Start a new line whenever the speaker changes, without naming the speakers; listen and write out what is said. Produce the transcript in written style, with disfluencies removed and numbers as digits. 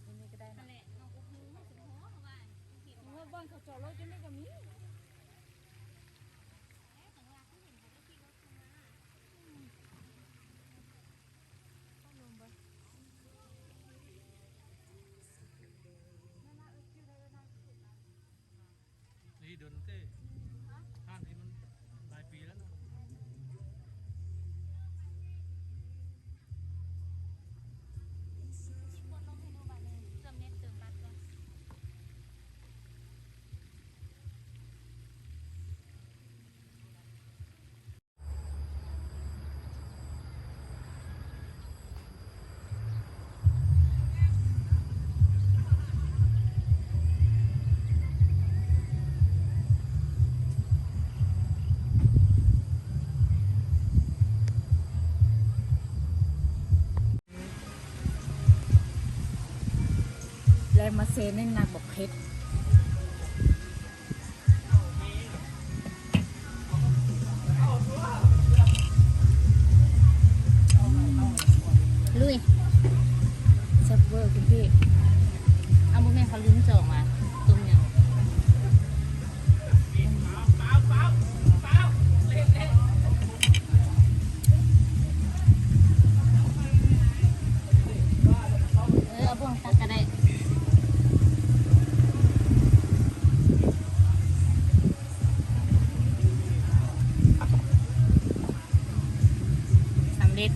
อยู่นี่ก็ได้
นั่
นะ
นแหละเอาก็หูถึงหัวเขาว่าผิด
เพราะว่าบ้านเขาจอดรถอยู่นี่ก็มี
แต่ว่าเขาเห็นเขาได้ขี่รถเข้ามา
ต้องลงไปนั่นน่ะชื่ออะไรนะ
นี่เดินเต้ท่านนี้มันหลายปีแล้วนะ
ชิบวนลงให้ดูบัตรเลยเติมเน็ตเติมบัตรก่อน
แล้วมาเซนในนักบอกเพชร
ลุย
แซ่บเวอร์คุณพี่
เอาบุแม่เขาลืมจองมาตุ้มยังเอาบ่วงตักก็ได้สำเร็จ